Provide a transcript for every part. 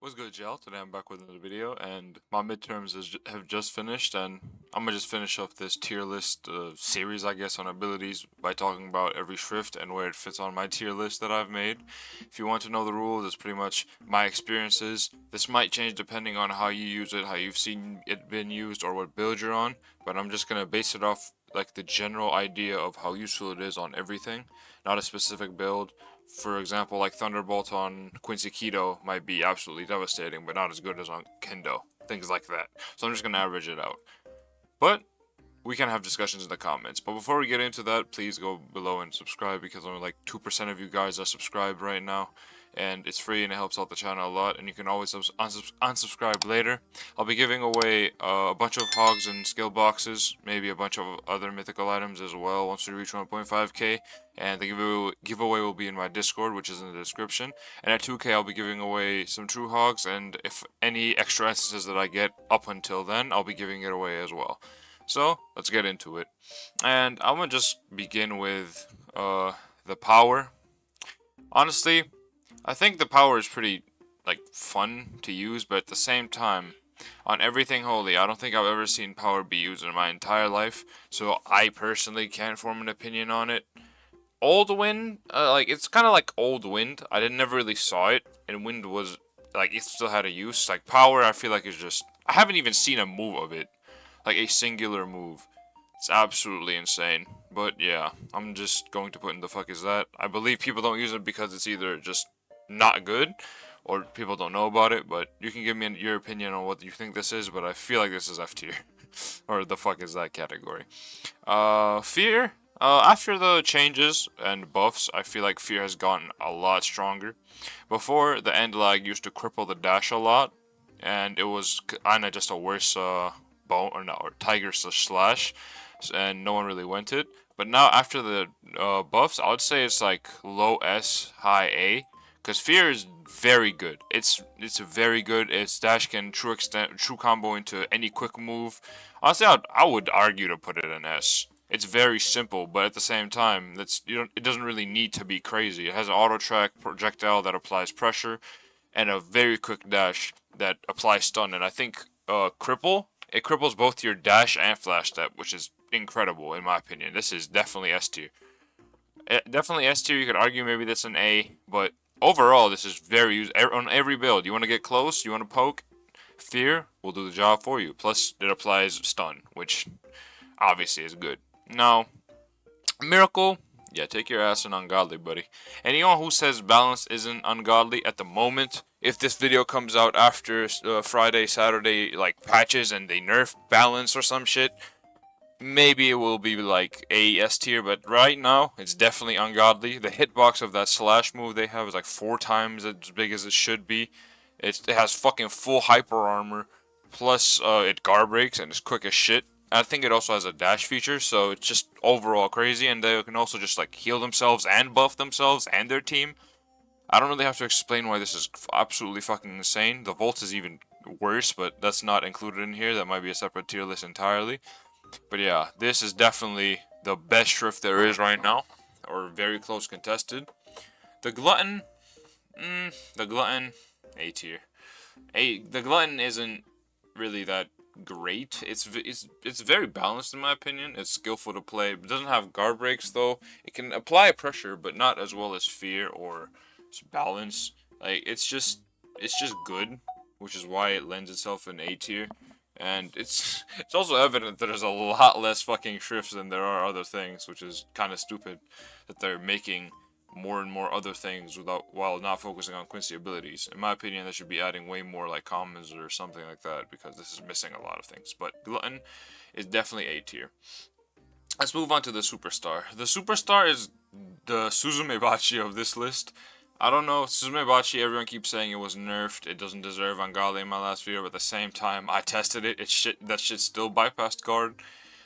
What's good, y'all? Today I'm back with another video, and my midterms have just finished, and I'm gonna just finish up this tier list series, I guess, on abilities by talking about every Schrift and where it fits on my tier list that I've made. If you want to know the rules, it's pretty much my experiences. This might change depending on how you use it, how you've seen it been used, or what build you're on, but I'm just gonna base it off like the general idea of how useful it is on everything, not a specific build. For example, like Thunderbolt on Quincy Keto might be absolutely devastating, but not as good as on Kendo. Things like that. So I'm just going to average it out. But we can have discussions in the comments. But before we get into that, please go below and subscribe because only like 2% of you guys are subscribed right now. And it's free and it helps out the channel a lot. And you can always unsubscribe later. I'll be giving away a bunch of hogs and skill boxes, maybe a bunch of other mythical items as well once we reach 1.5k. And the giveaway will be in my Discord, which is in the description. And at 2k, I'll be giving away some true hogs. And if any extra instances that I get up until then, I'll be giving it away as well. So, let's get into it. And I'm gonna just begin with the power. Honestly, I think the power is pretty like fun to use, but at the same time, on everything holy, I don't think I've ever seen power be used in my entire life, so I personally can't form an opinion on it. Old Wind, like it's kind of like Old Wind. I didn't never really saw it, and Wind was like it still had a use. Like power, I feel like it's just I haven't even seen a move of it, like a singular move. It's absolutely insane. But yeah, I'm just going to put in the fuck is that. I believe people don't use it because it's either just not good or people don't know about it, but you can give me your opinion on what you think this is, but I feel like this is F tier. Or the fuck is that category. Fear. After the changes and buffs, I feel like Fear has gotten a lot stronger. Before, the end lag used to cripple the dash a lot, and it was kinda just a worse, bone or tiger slash, and no one really went it. But now after the buffs, I would say it's like low S, high A, because Fear is very good. It's very good. Its dash can true combo into any quick move. Honestly, I would argue to put it in S. It's very simple, but at the same time, it doesn't really need to be crazy. It has an auto track projectile that applies pressure, and a very quick dash that applies stun. And I think it cripples both your dash and flash step, which is incredible in my opinion. This is definitely S tier. Definitely S tier. You could argue maybe that's an A, but overall this is very used on every build. You want to get close, you want to poke, Fear will do the job for you. Plus it applies stun, which obviously is good. Now, Miracle, yeah, take your ass in ungodly, buddy. Anyone who says balance isn't ungodly at the moment, if this video comes out after Friday, Saturday, like patches and they nerf balance or some shit, maybe it will be like a S tier, but right now it's definitely ungodly. The hitbox of that slash move they have is like 4 times as big as it should be. It has fucking full hyper armor, plus it guard breaks and it's quick as shit. I think it also has a dash feature, so it's just overall crazy, and they can also just like heal themselves and buff themselves and their team. I don't really have to explain why this is absolutely fucking insane. The Volt is even worse, but that's not included in here. That might be a separate tier list entirely. But yeah, this is definitely the best Schrift there is right now, or very close contested. The Glutton, the Glutton, A tier. The Glutton isn't really that great. It's very balanced in my opinion. It's skillful to play. It doesn't have guard breaks though. It can apply pressure, but not as well as Fear or balance. Like it's just good, which is why it lends itself in A tier. And it's also evident that there's a lot less fucking Shrifts than there are other things, which is kind of stupid that they're making more and more other things while not focusing on Quincy abilities. In my opinion, they should be adding way more like commons or something like that because this is missing a lot of things. But Glutton is definitely A tier. Let's move on to the Superstar. The Superstar is the Suzumebachi of this list. I don't know, Suzumebachi, everyone keeps saying it was nerfed, it doesn't deserve Ungodly in my last video, but at the same time, I tested it, that shit still bypassed guard,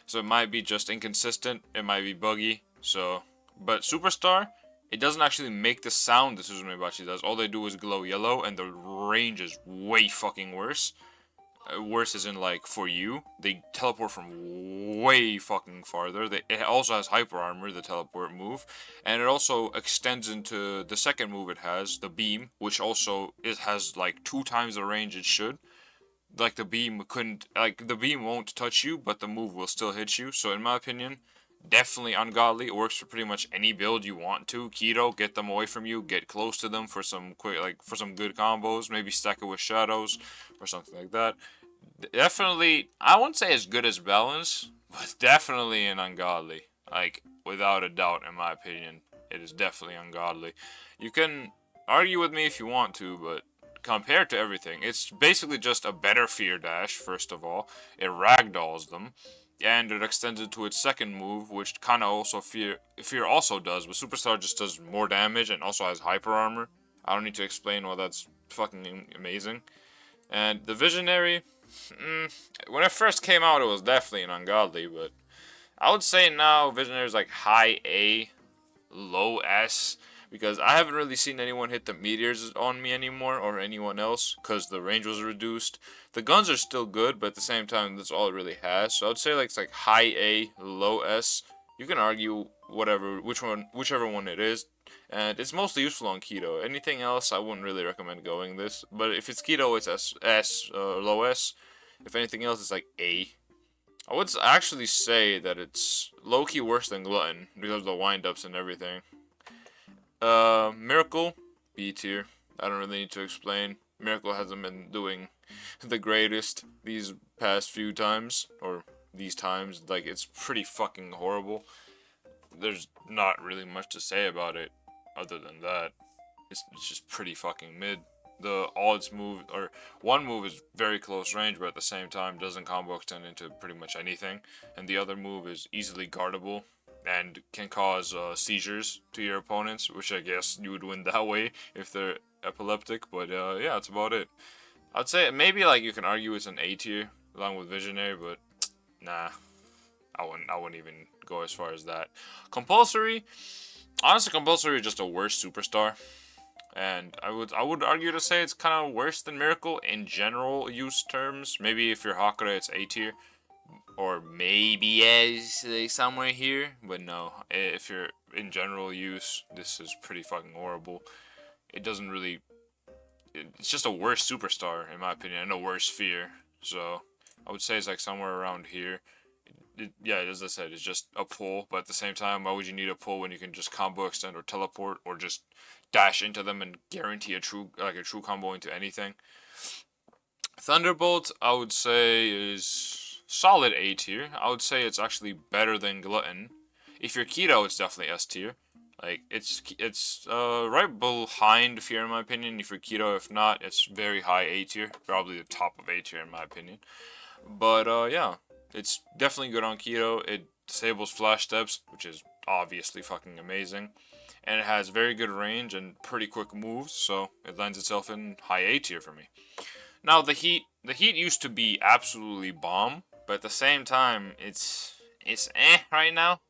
so it might be just inconsistent, it might be buggy, so, but Superstar, it doesn't actually make the sound that Suzumebachi does, all they do is glow yellow, and the range is way fucking worse. Worse as in like for you, they teleport from way fucking farther. It also has hyper armor, the teleport move, and it also extends into the second move it has, the beam, which also it has like 2 times the range it should. Like the beam won't touch you, but the move will still hit you. So in my opinion, definitely ungodly. It works for pretty much any build you want to. Keto, get them away from you, get close to them for some quick, like for some good combos. Maybe stack it with shadows or something like that. Definitely, I wouldn't say as good as balance, but definitely an ungodly. Like, without a doubt, in my opinion, it is definitely ungodly. You can argue with me if you want to, but compared to everything, it's basically just a better fear dash, first of all. It ragdolls them, and it extends it to its second move, which kind of also fear also does, but Superstar just does more damage and also has hyper armor. I don't need to explain why that's fucking amazing. And the Visionary, when it first came out, it was definitely an ungodly, but I would say now Visionary is like high A, low S, because I haven't really seen anyone hit the meteors on me anymore, or anyone else, because the range was reduced. The guns are still good, but at the same time, that's all it really has. So I would say like it's like high A, low S. You can argue whichever one it is, and it's mostly useful on keto. Anything else, I wouldn't really recommend going this. But if it's keto, it's low S. If anything else, it's like A. I would actually say that it's low-key worse than Glutton because of the wind-ups and everything. Miracle, B tier. I don't really need to explain. Miracle hasn't been doing the greatest these past few times, or these times. Like, it's pretty fucking horrible. There's not really much to say about it other than that. It's just pretty fucking mid. All its move, or one move is very close range, but at the same time doesn't combo extend into pretty much anything, and the other move is easily guardable and can cause seizures to your opponents, which I guess you would win that way if they're epileptic. But yeah, that's about it. I'd say maybe like you can argue it's an A tier along with Visionary, but nah, I wouldn't even go as far as that. Compulsory, honestly, Compulsory is just a worse superstar. And I would argue to say it's kind of worse than Miracle in general use terms. Maybe if you're Hakura, it's A tier, or maybe as somewhere here. But no, if you're in general use, this is pretty fucking horrible. It doesn't really. It's just a worse superstar in my opinion, and a worse fear. So I would say it's like somewhere around here. Yeah, as I said, it's just a pull, but at the same time, why would you need a pull when you can just combo extend or teleport or just dash into them and guarantee a true combo into anything? Thunderbolt, I would say, is solid A tier. I would say it's actually better than Glutton. If you're keto, it's definitely S tier. Like it's right behind Fear in my opinion. If you're keto, if not, it's very high A tier, probably the top of A tier in my opinion. But yeah, it's definitely good on keto. It disables flash steps, which is obviously fucking amazing. And it has very good range and pretty quick moves, so it lends itself in high A tier for me. Now the heat used to be absolutely bomb, but at the same time it's right now.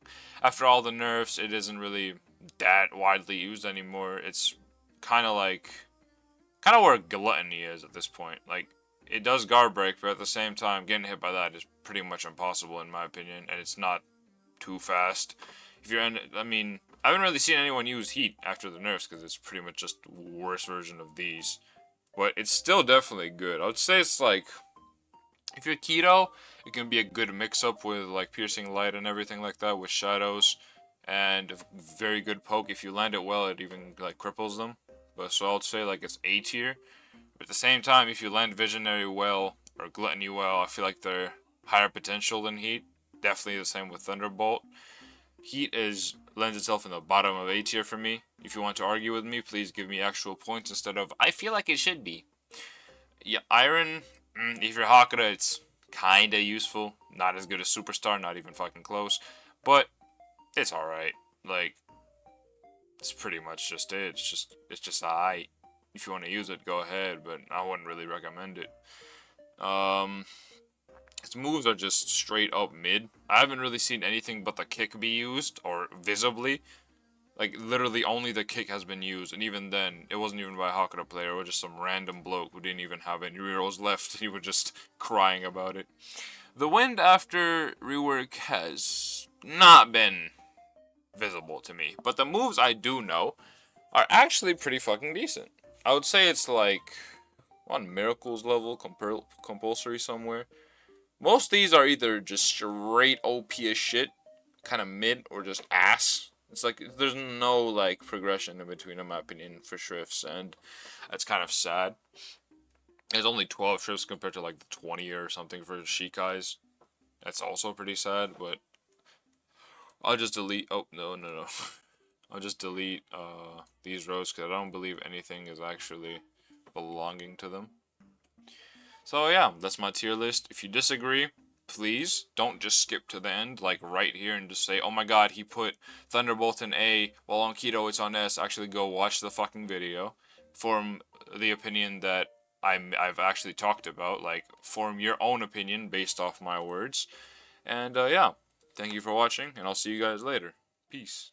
After all the nerfs, it isn't really that widely used anymore. It's kind of where Gluttony is at this point. Like, it does guard break, but at the same time, getting hit by that is pretty much impossible in my opinion, and it's not too fast. If you're I mean, I haven't really seen anyone use heat after the nerfs because it's pretty much just the worst version of these. But it's still definitely good. I would say it's like, if you're keto, it can be a good mix-up with like piercing light and everything like that with shadows, and a very good poke. If you land it well, it even like cripples them. But so I would say like it's A tier. But at the same time, if you land Visionary well or Gluttony well, I feel like they're higher potential than Heat. Definitely the same with Thunderbolt. Heat lends itself in the bottom of A tier for me. If you want to argue with me, please give me actual points instead of I feel like it should be. Yeah, Iron, if you're Hakura, it's kinda useful. Not as good as Superstar, not even fucking close. But it's alright. Like, it's pretty much just it. It's just alright. If you want to use it, go ahead, but I wouldn't really recommend it. Its moves are just straight up mid. I haven't really seen anything but the kick be used, or visibly. Like, literally only the kick has been used, and even then, it wasn't even by a Hakata player, it was just some random bloke who didn't even have any rerolls left, he was just crying about it. The wind after rework has not been visible to me, but the moves I do know are actually pretty fucking decent. I would say it's like on Miracles level, compulsory somewhere. Most of these are either just straight OP as shit, kind of mid, or just ass. It's like there's no like progression in between, in my opinion, for Shrifts, and that's kind of sad. There's only 12 Shrifts compared to like the 20 or something for Shikai's. That's also pretty sad, but I'll just delete. Oh no. I'll just delete these rows because I don't believe anything is actually belonging to them. So yeah, that's my tier list. If you disagree, please don't just skip to the end, like right here, and just say, oh my god, he put Thunderbolt in A, while on Keto it's on S. Actually go watch the fucking video. Form the opinion that I've actually talked about. Like, form your own opinion based off my words. And yeah, thank you for watching, and I'll see you guys later. Peace.